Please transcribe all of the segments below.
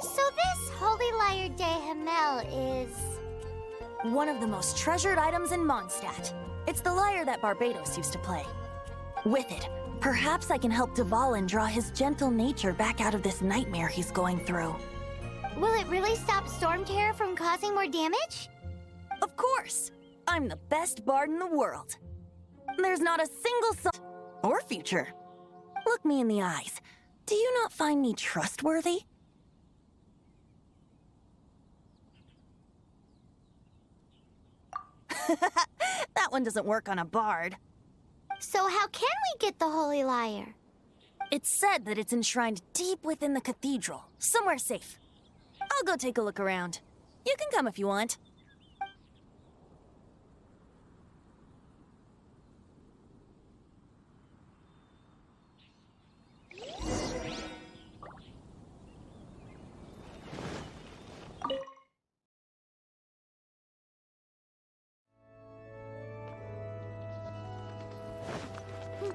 So this Holy Lyre de Himmel is... one of the most treasured items in Mondstadt. It's the lyre that Barbados used to play. With it, perhaps I can help Dvalin draw his gentle nature back out of this nightmare he's going through. Will it really stop Storm Terror from causing more damage? Of course! I'm the best bard in the world. There's not a single son or future. Look me in the eyes. Do you not find me trustworthy? That one doesn't work on a bard. So how can we get the Holy Lyre? It's said that it's enshrined deep within the cathedral, somewhere safe. I'll go take a look around. You can come if you want.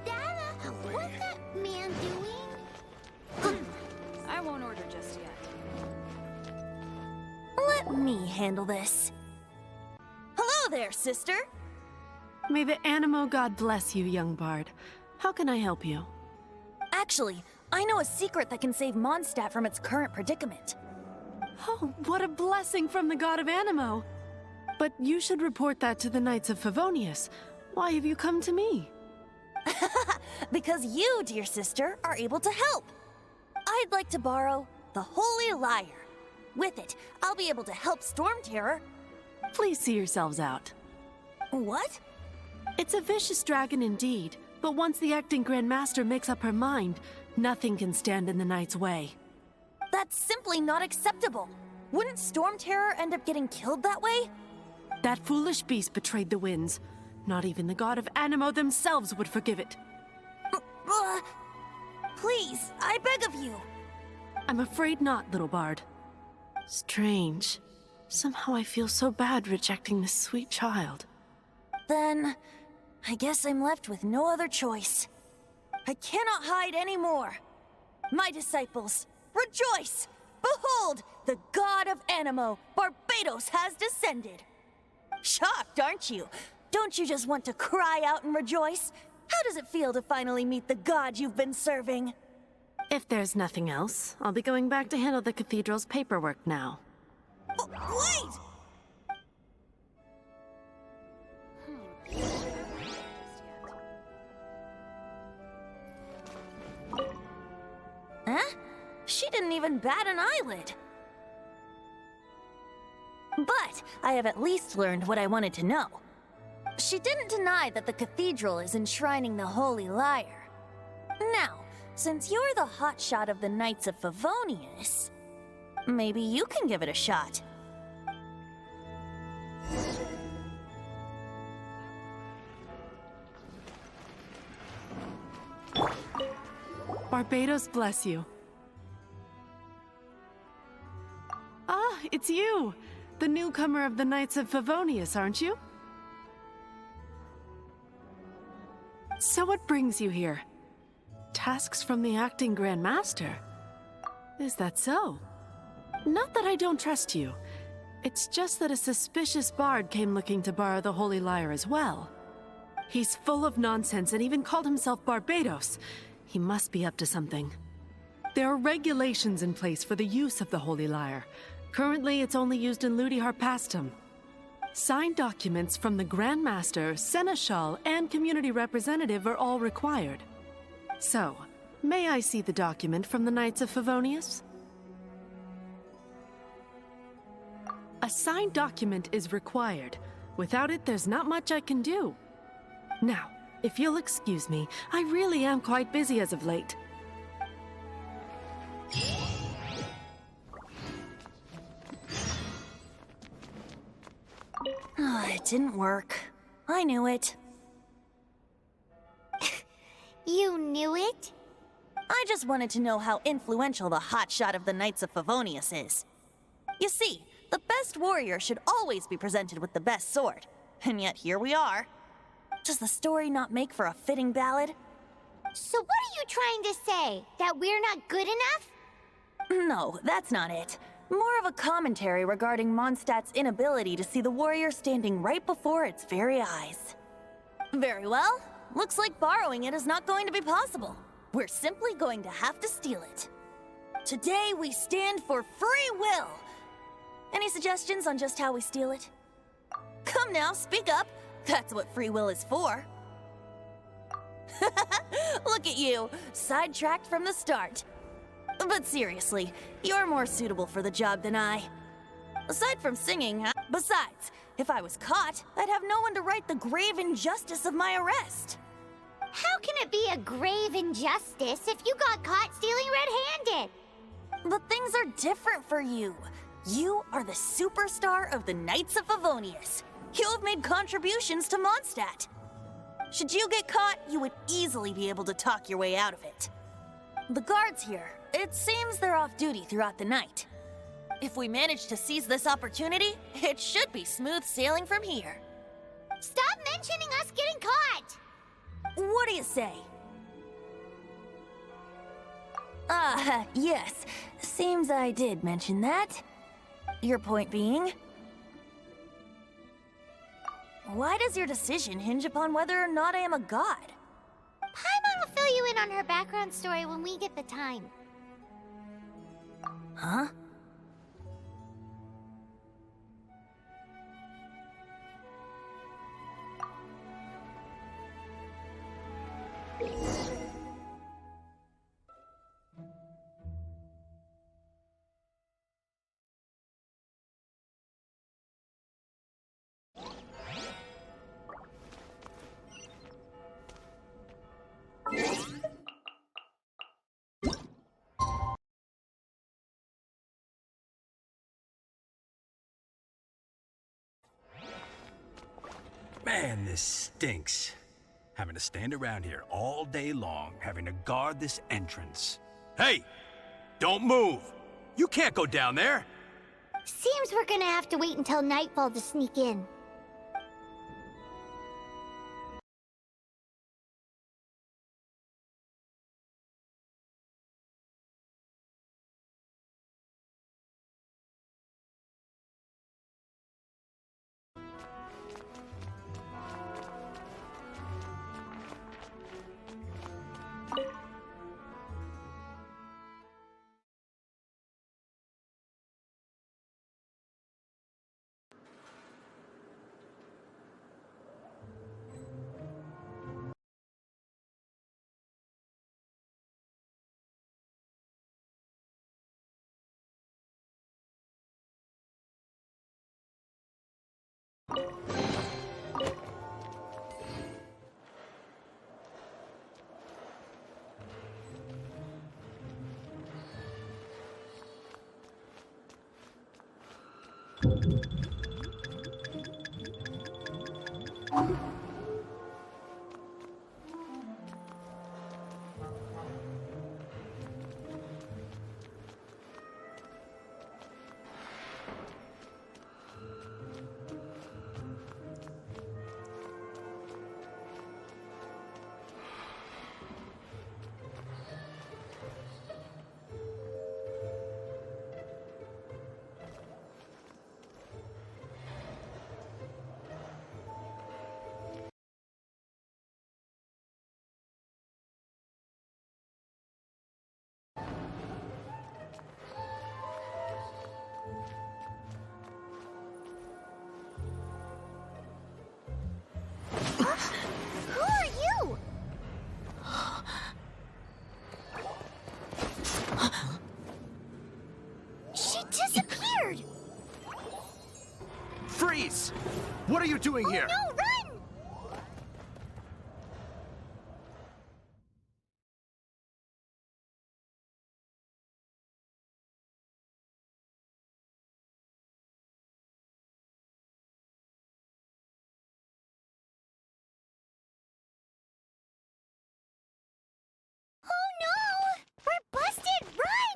Dada, what's that man doing? I won't order just yet. Let me handle this. Hello there, sister! May the Animo God bless you, young bard. How can I help you? Actually, I know a secret that can save Mondstadt from its current predicament. Oh, what a blessing from the god of Animo! But you should report that to the Knights of Favonius. Why have you come to me? Because you, dear sister, are able to help. I'd like to borrow the Holy Lyre. With it, I'll be able to help Storm Terror. Please see yourselves out. What? It's a vicious dragon indeed, but once the acting Grand Master makes up her mind, nothing can stand in the Knight's way. That's simply not acceptable. Wouldn't Storm Terror end up getting killed that way? That foolish beast betrayed the winds. Not even the god of Animo themselves would forgive it. Please, I beg of you. I'm afraid not, little bard. Strange. Somehow I feel so bad rejecting this sweet child. Then, I guess I'm left with no other choice. I cannot hide anymore. My disciples, rejoice! Behold, the god of Animo, Barbados, has descended. Shocked, aren't you? Don't you just want to cry out and rejoice? How does it feel to finally meet the god you've been serving? If there's nothing else, I'll be going back to handle the cathedral's paperwork now. Wait! Huh? She didn't even bat an eyelid. But I have at least learned what I wanted to know. She didn't deny that the cathedral is enshrining the Holy Lyre. Now, since you're the hotshot of the Knights of Favonius, maybe you can give it a shot. Barbados bless you. Ah, it's you! The newcomer of the Knights of Favonius, aren't you? So what brings you here? Tasks from the acting Grand Master? Is that so? Not that I don't trust you. It's just that a suspicious bard came looking to borrow the Holy Lyre as well. He's full of nonsense and even called himself Barbados. He must be up to something. There are regulations in place for the use of the Holy Lyre. Currently, it's only used in Ludi Harpastum. Signed documents from the Grand Master, Seneschal, and Community Representative are all required. So, may I see the document from the Knights of Favonius? A signed document is required. Without it, there's not much I can do. Now, if you'll excuse me, I really am quite busy as of late. It didn't work. I knew it. You knew it? I just wanted to know how influential the hotshot of the Knights of Favonius is. You see, the best warrior should always be presented with the best sword. And yet here we are. Does the story not make for a fitting ballad? So what are you trying to say? That we're not good enough? No, that's not it. More of a commentary regarding Mondstadt's inability to see the warrior standing right before its very eyes. Very well. Looks like borrowing it is not going to be possible. We're simply going to have to steal it. Today we stand for free will. Any suggestions on just how we steal it? Come now, speak up. That's what free will is for. Look at you, sidetracked from the start. But seriously, you're more suitable for the job than I. Aside from singing, besides, if I was caught, I'd have no one to right the grave injustice of my arrest. How can it be a grave injustice if you got caught stealing red-handed? But things are different for you. You are the superstar of the Knights of Favonius. You have made contributions to Mondstadt. Should you get caught, you would easily be able to talk your way out of it. The guards here, it seems they're off duty throughout the night. If we manage to seize this opportunity, it should be smooth sailing from here. Stop mentioning us getting caught! What do you say? Yes. Seems I did mention that. Your point being? Why does your decision hinge upon whether or not I am a god? Paimon will fill you in on her background story when we get the time. Huh? Man, this stinks. Having to stand around here all day long, having to guard this entrance. Hey! Don't move! You can't go down there! Seems we're gonna have to wait until nightfall to sneak in. Who are you? She disappeared! Freeze! What are you doing here? No, run!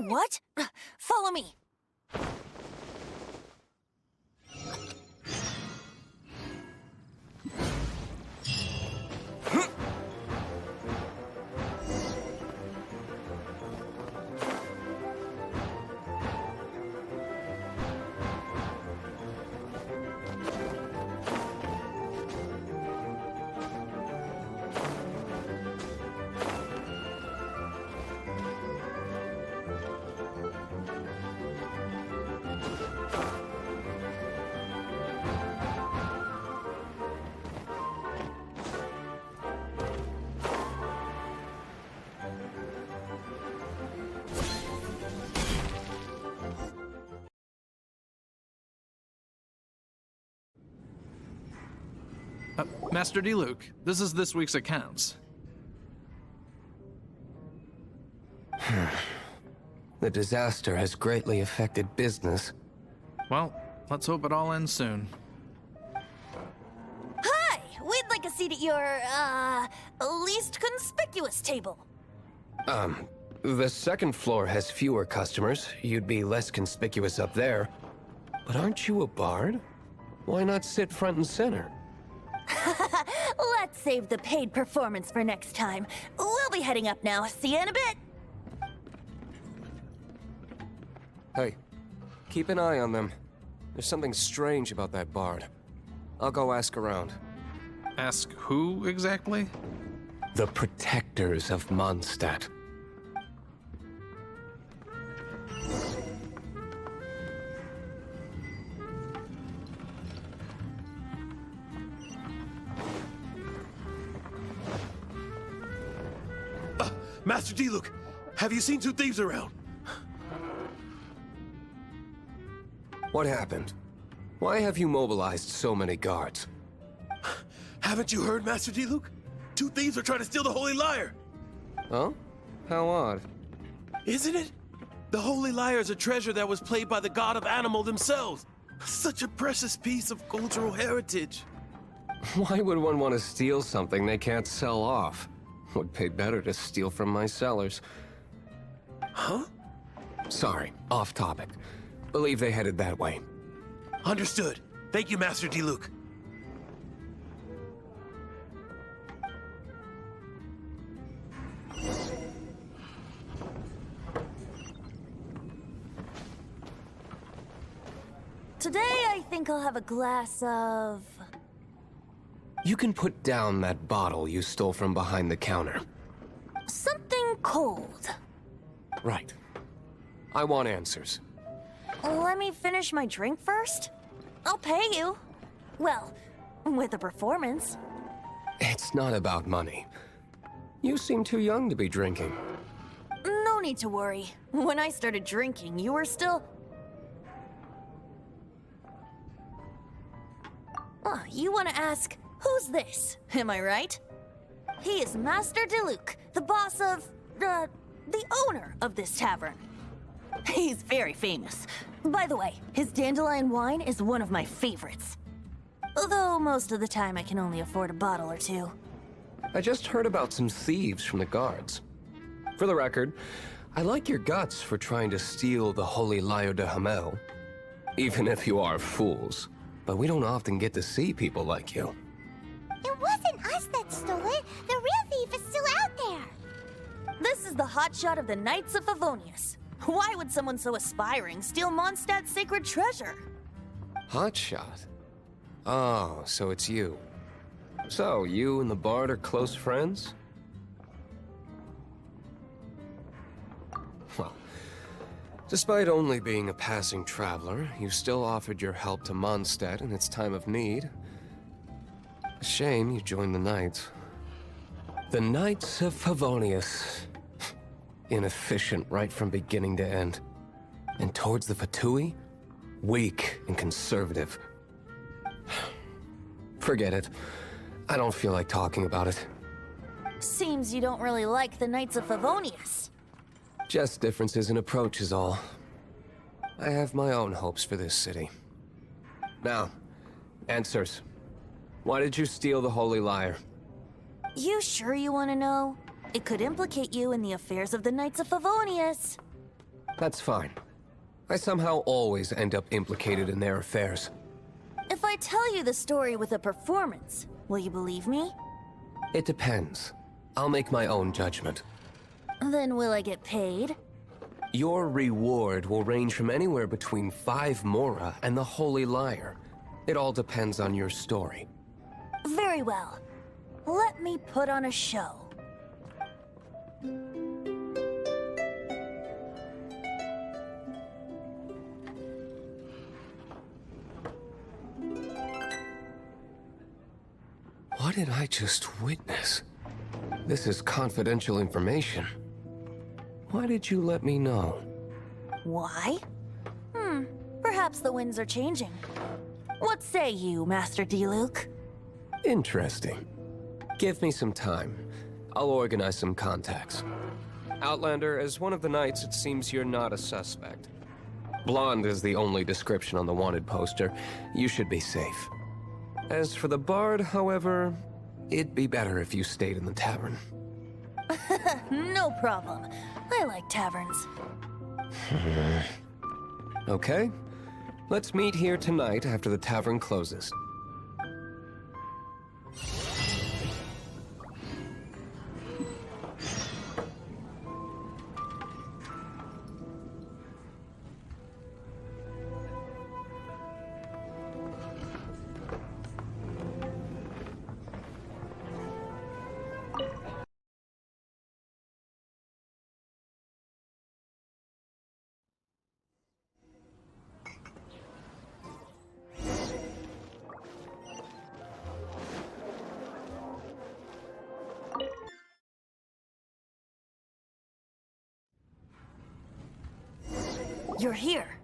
What? Follow me. Master D. Luke, this is this week's accounts. The disaster has greatly affected business. Well, let's hope it all ends soon. Hi! We'd like a seat at your, least conspicuous table. The second floor has fewer customers. You'd be less conspicuous up there. But aren't you a bard? Why not sit front and center? Let's save the paid performance for next time. We'll be heading up now. See you in a bit. Hey, keep an eye on them. There's something strange about that bard. I'll go ask around. Ask who exactly? The protectors of Mondstadt. Master D. Luke, have you seen two thieves around? What happened? Why have you mobilized so many guards? Haven't you heard, Master D. Luke? Two thieves are trying to steal the Holy Lyre. Oh? How odd. Isn't it? The Holy Lyre is a treasure that was played by the god of animal themselves. Such a precious piece of cultural heritage. Why would one want to steal something they can't sell off? Would pay better to steal from my cellars. Huh? Sorry, off topic. Believe they headed that way. Understood. Thank you, Master D. Luke. Today, I think I'll have a glass of... You can put down that bottle you stole from behind the counter. something cold. Right. I want answers. Let me finish my drink first. I'll pay you. Well, with a performance. It's not about money. You seem too young to be drinking. No need to worry. When I started drinking, you were still... Oh, you want to ask, who's this? Am I right? He is Master D. Luke, the boss of, the owner of this tavern. He's very famous. By the way, his dandelion wine is one of my favorites. Although most of the time I can only afford a bottle or two. I just heard about some thieves from the guards. For the record, I like your guts for trying to steal the Holy Lyre de Hamel. Even if you are fools. But we don't often get to see people like you. It wasn't us that stole it. The real thief is still out there. This is the hotshot of the Knights of Favonius. Why would someone so aspiring steal Mondstadt's sacred treasure? Hotshot? Oh, so it's you. So, you and the Bard are close friends? Well, despite only being a passing traveler, you still offered your help to Mondstadt in its time of need. A shame you joined the Knights. The Knights of Favonius. Inefficient right from beginning to end. And towards the Fatui, weak and conservative. Forget it. I don't feel like talking about it. Seems you don't really like the Knights of Favonius. Just differences in approach is all. I have my own hopes for this city. Now, answers. Why did you steal the Holy Lyre? You sure you want to know? It could implicate you in the affairs of the Knights of Favonius. That's fine. I somehow always end up implicated in their affairs. If I tell you the story with a performance, will you believe me? It depends. I'll make my own judgment. Then will I get paid? Your reward will range from anywhere between 5 mora and the Holy Lyre. It all depends on your story. Very well. Let me put on a show. What did I just witness? This is confidential information. Why did you let me know? Why? Perhaps the winds are changing. What say you, Master Diluc? Interesting. Give me some time. I'll organize some contacts. Outlander, as one of the knights, it seems you're not a suspect. Blonde is the only description on the wanted poster. You should be safe. As for the bard, however, it'd be better if you stayed in the tavern. No problem. I like taverns. Okay. Let's meet here tonight after the tavern closes. You're here.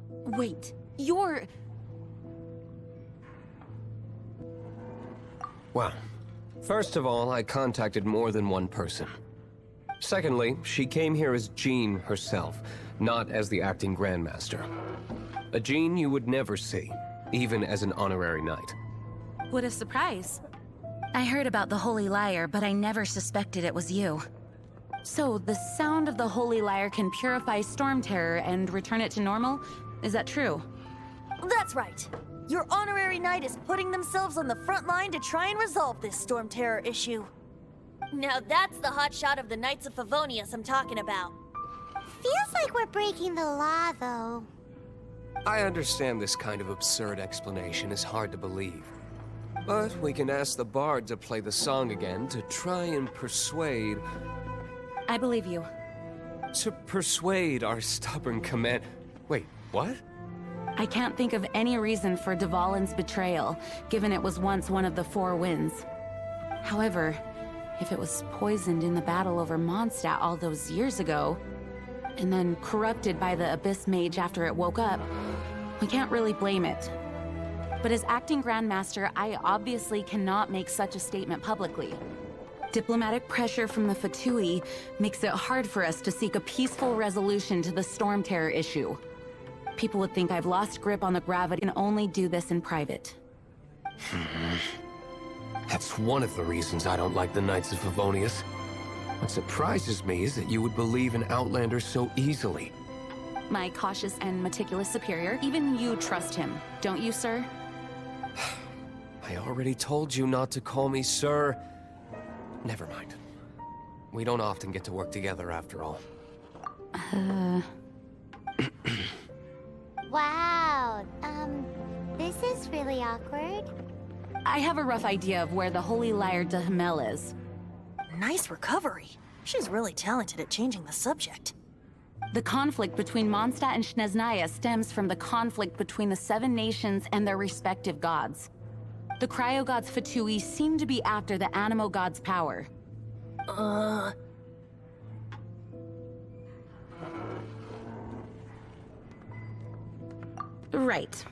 Wait, you're... Well, first of all, I contacted more than one person. Secondly, she came here as Jean herself, not as the acting Grandmaster. A Jean you would never see, even as an honorary knight. What a surprise. I heard about the Holy Lyre, but I never suspected it was you. So, the sound of the Holy Lyre can purify storm terror and return it to normal? Is that true? That's right. Your honorary knight is putting themselves on the front line to try and resolve this storm terror issue. Now that's the hotshot of the Knights of Favonius I'm talking about. Feels like we're breaking the law, though. I understand this kind of absurd explanation is hard to believe. But we can ask the bard to play the song again to try and persuade... I believe you. To persuade our stubborn command... Wait, what? I can't think of any reason for Dvalin's betrayal, given it was once one of the Four Winds. However, if it was poisoned in the battle over Mondstadt all those years ago, and then corrupted by the Abyss Mage after it woke up, we can't really blame it. But as acting Grandmaster, I obviously cannot make such a statement publicly. Diplomatic pressure from the Fatui makes it hard for us to seek a peaceful resolution to the storm terror issue. People would think I've lost grip on the gravity and only do this in private. That's one of the reasons I don't like the Knights of Favonius. What surprises me is that you would believe an Outlander so easily. My cautious and meticulous superior, even you trust him, don't you, sir? I already told you not to call me sir. Never mind. We don't often get to work together after all. Wow, this is really awkward. I have a rough idea of where the Holy Lyre de Hamel is. Nice recovery. She's really talented at changing the subject. The conflict between Mondstadt and Snezhnaya stems from the conflict between the Seven Nations and their respective gods. The cryo-gods Fatui seem to be after the Animo god's power. Right.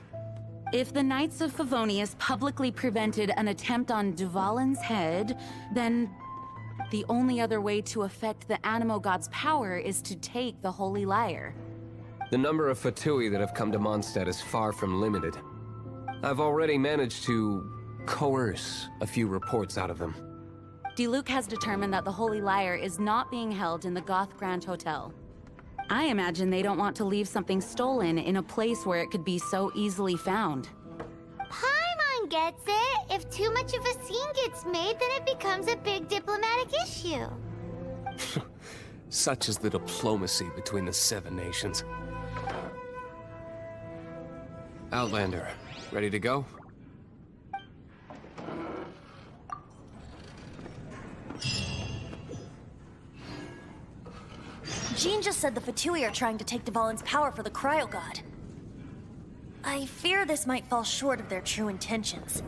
If the Knights of Favonius publicly prevented an attempt on Dvalin's head, then the only other way to affect the Animo god's power is to take the Holy Lyre. The number of Fatui that have come to Mondstadt is far from limited. I've already managed to coerce a few reports out of them. Diluc has determined that the Holy Lyre is not being held in the Goth Grand Hotel. I imagine they don't want to leave something stolen in a place where it could be so easily found. Paimon gets it. If too much of a scene gets made, then it becomes a big diplomatic issue. Such is the diplomacy between the Seven Nations. Outlander, ready to go? Jean just said the Fatui are trying to take Dvalin's power for the Cryo God. I fear this might fall short of their true intentions.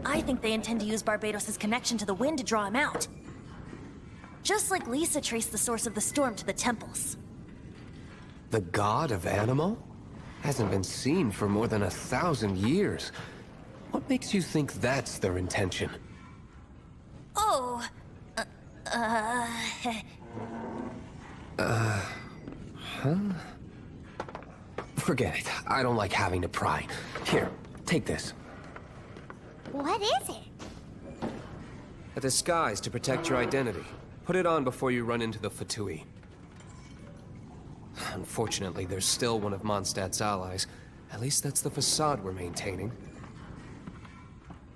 I think they intend to use Barbados' connection to the wind to draw him out. Just like Lisa traced the source of the storm to the temples. The god of Animal? Hasn't been seen for more than 1,000 years. What makes you think that's their intention? Oh... Forget it. I don't like having to pry. Here, take this. What is it? A disguise to protect your identity. Put it on before you run into the Fatui. Unfortunately, there's still one of Mondstadt's allies. At least that's the facade we're maintaining.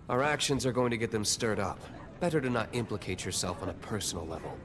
Our actions are going to get them stirred up. Better to not implicate yourself on a personal level.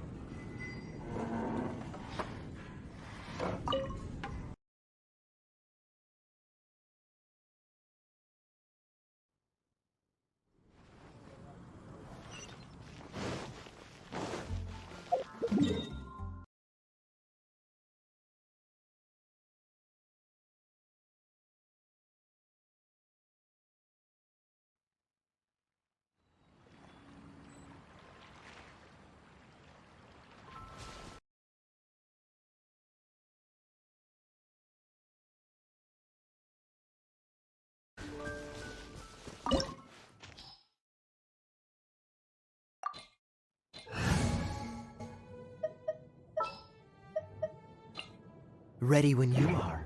Ready when you are.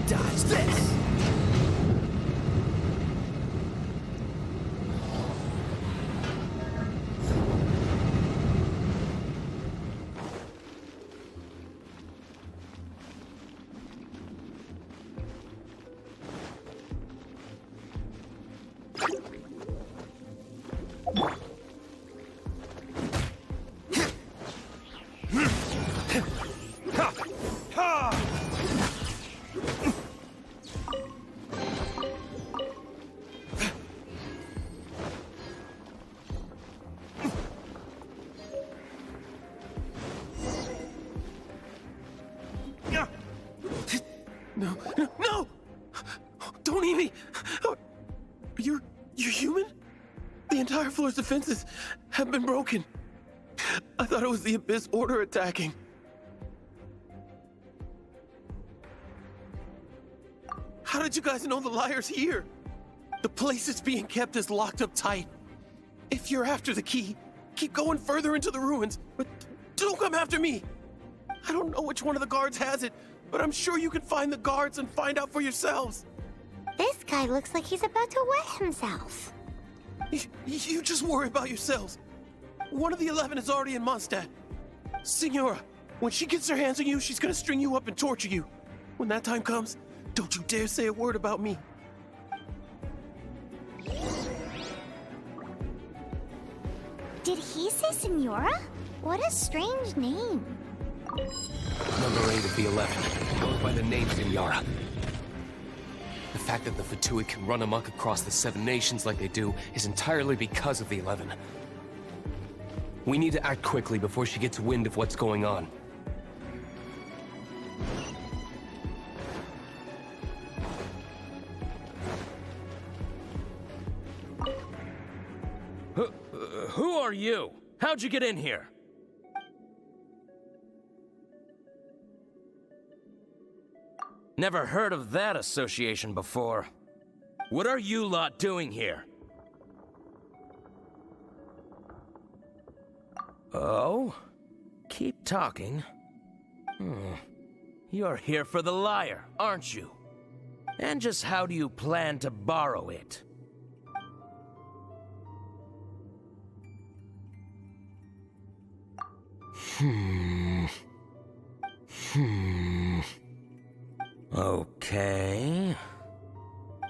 Dodge this! No! Don't eat me! You're human? The entire floor's defenses have been broken. I thought it was the Abyss Order attacking. How did you guys know the liar's here? The place it's being kept is locked up tight. If you're after the key, keep going further into the ruins, but don't come after me. I don't know which one of the guards has it, but I'm sure you can find the guards and find out for yourselves. This guy looks like he's about to wet himself. You just worry about yourselves. One of the 11 is already in Mondstadt. Signora, when she gets her hands on you, she's gonna string you up and torture you. When that time comes, don't you dare say a word about me. Did he say Senora? What a strange name. Number 8 of the 11 goes by the name Signora. The fact that the Fatui can run amok across the Seven Nations like they do is entirely because of the 11. We need to act quickly before she gets wind of what's going on. Who are you? How'd you get in here? Never heard of that association before. What are you lot doing here? Oh? Keep talking. You're here for the lyre, aren't you? And just how do you plan to borrow it?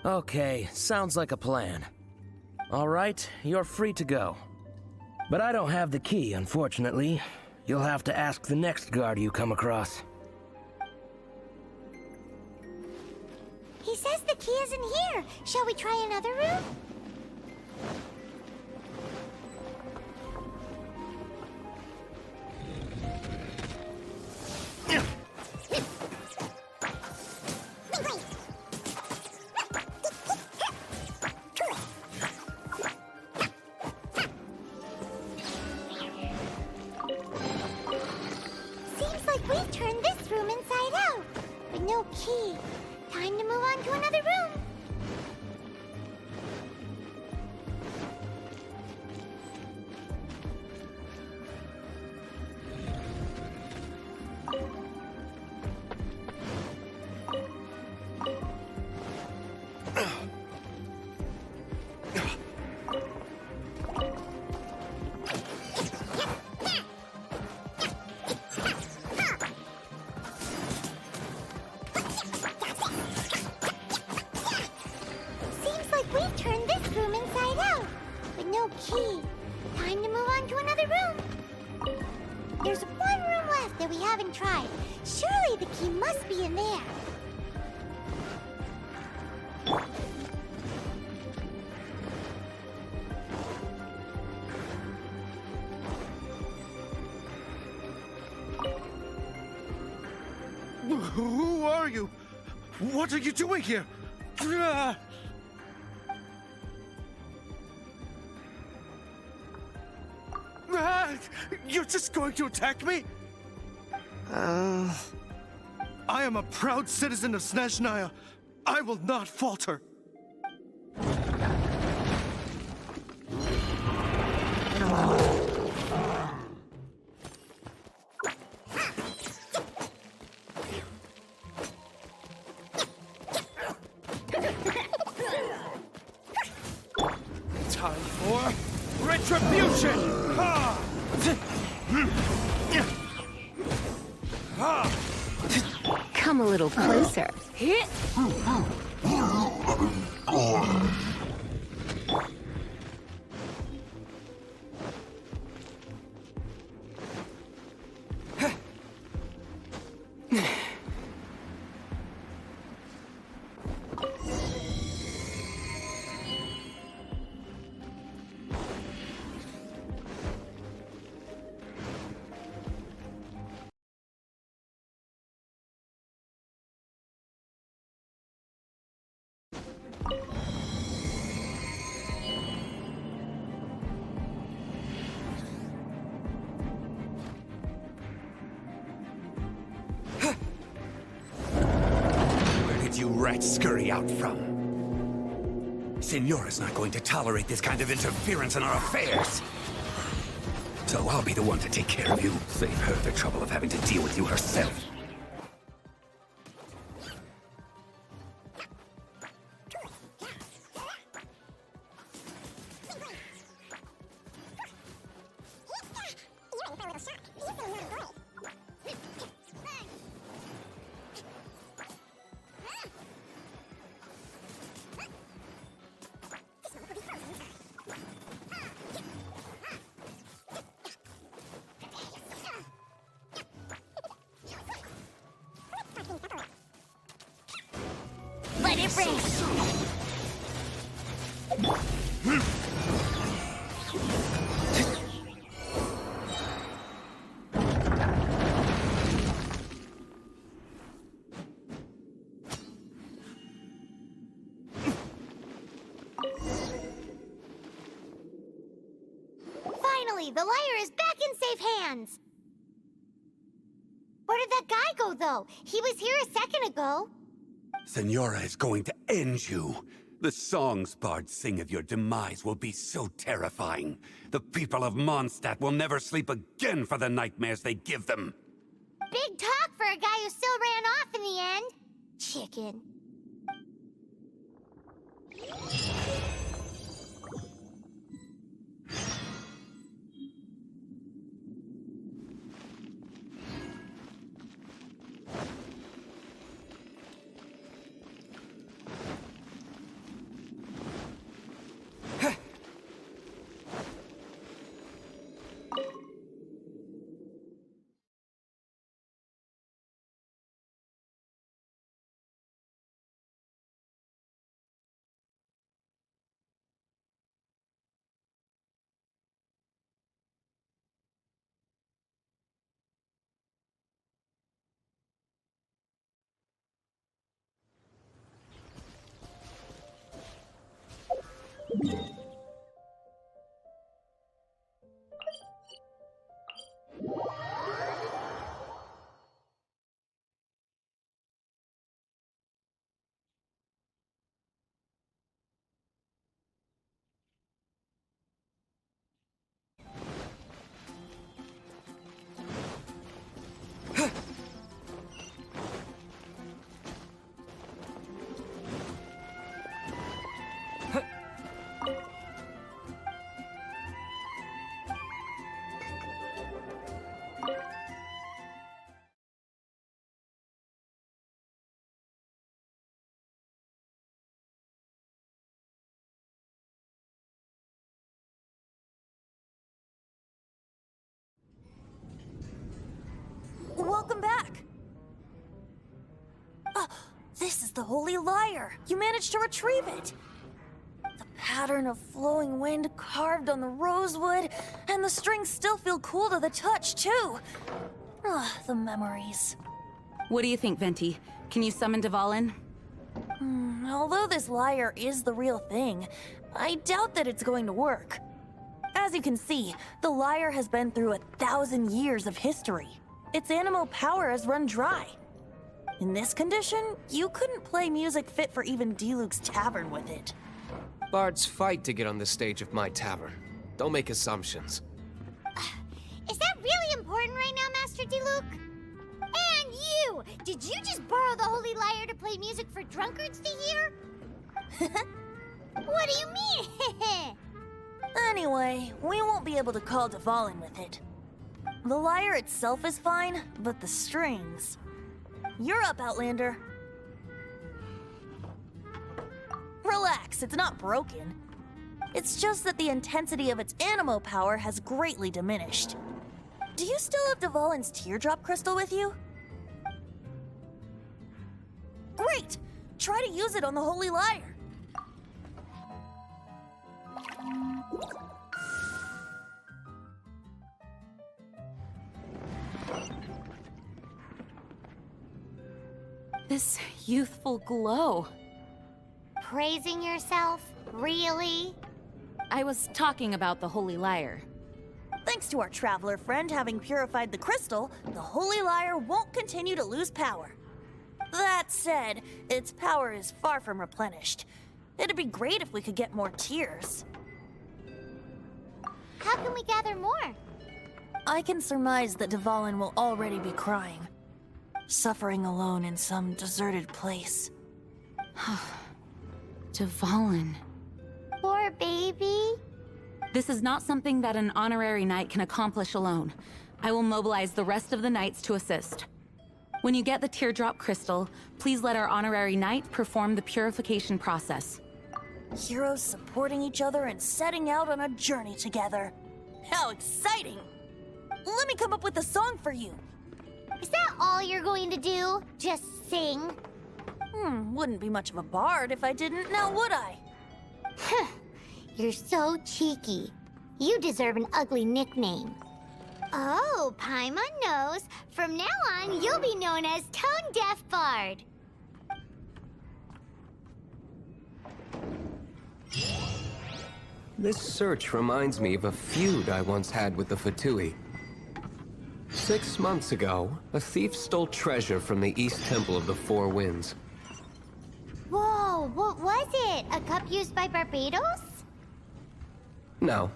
Okay, sounds like a plan. All right, you're free to go. But I don't have the key, unfortunately. You'll have to ask the next guard you come across. He says the key isn't here. Shall we try another room? Seems like we've turned this room inside out, with no key. Time to move on to another room. Key. Time to move on to another room. There's one room left that we haven't tried. Surely the key must be in there. Who are you? What are you doing here? You're just going to attack me? I am a proud citizen of Snezhnaya. I will not falter. Time for retribution! Come a little closer. You rats scurry out from? Signora's not going to tolerate this kind of interference in our affairs. So I'll be the one to take care of you. Save her the trouble of having to deal with you herself. Let it rain. Finally, the lyre is back in safe hands. Where did that guy go, though? He was here a second ago. Signora is going to end you. The songs bards sing of your demise will be so terrifying. The people of Mondstadt will never sleep again for the nightmares they give them. Big talk for a guy who still ran off in the end. Chicken. Welcome back! This is the Holy Lyre! You managed to retrieve it! The pattern of flowing wind carved on the rosewood, and the strings still feel cool to the touch, too! The memories. What do you think, Venti? Can you summon Dvalin? Although this lyre is the real thing, I doubt that it's going to work. As you can see, the lyre has been through 1,000 years of history. Its animal power has run dry. In this condition, you couldn't play music fit for even Diluc's tavern with it. Bards fight to get on the stage of my tavern. Don't make assumptions. Is that really important right now, Master Diluc? And you! Did you just borrow the Holy Lyre to play music for drunkards to hear? What do you mean? Anyway, we won't be able to call Dvalin with it. The lyre itself is fine, but the strings... You're up, Outlander. Relax, it's not broken. It's just that the intensity of its animo power has greatly diminished. Do you still have Dvalin's teardrop crystal with you? Great! Try to use it on the Holy Lyre. This youthful glow. Praising yourself? Really? I was talking about the Holy Lyre. Thanks to our traveler friend having purified the crystal, the Holy Lyre won't continue to lose power. That said, its power is far from replenished. It'd be great if we could get more tears. How can we gather more? I can surmise that Dvalin will already be crying. Suffering alone in some deserted place. Dvalin. Poor baby. This is not something that an honorary knight can accomplish alone. I will mobilize the rest of the knights to assist. When you get the teardrop crystal, please let our honorary knight perform the purification process. Heroes supporting each other and setting out on a journey together. How exciting! Let me come up with a song for you. Is that all you're going to do? Just sing? Wouldn't be much of a bard if I didn't, now would I? You're so cheeky. You deserve an ugly nickname. Oh, Paimon knows. From now on, you'll be known as Tone Deaf Bard. This search reminds me of a feud I once had with the Fatui. 6 months ago, a thief stole treasure from the East Temple of the Four Winds. Whoa! Oh, what was it? A cup used by Barbados? No.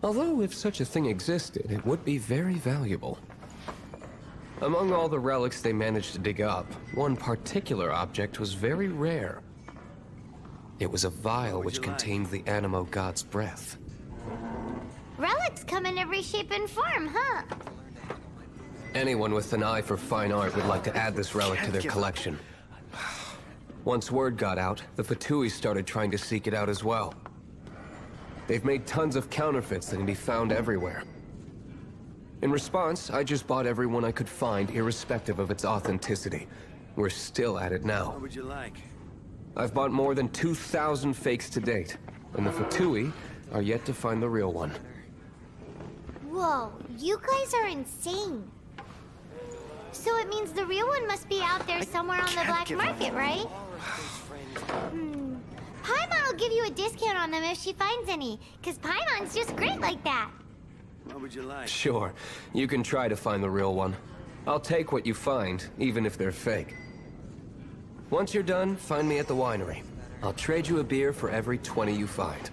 Although if such a thing existed, it would be very valuable. Among all the relics they managed to dig up, one particular object was very rare. It was a vial which contained the Animo god's breath. Relics come in every shape and form, huh? Anyone with an eye for fine art would like to add this relic to their collection. Once word got out, the Fatui started trying to seek it out as well. They've made tons of counterfeits that can be found everywhere. In response, I just bought every one I could find, irrespective of its authenticity. We're still at it now. What would you like? I've bought more than 2,000 fakes to date, and the Fatui are yet to find the real one. Whoa, you guys are insane. So it means the real one must be out there somewhere on the black market, right? Paimon will give you a discount on them if she finds any, because Paimon's just great like that. What would you like? Sure, you can try to find the real one. I'll take what you find, even if they're fake. Once you're done, find me at the winery. I'll trade you a beer for every 20 you find.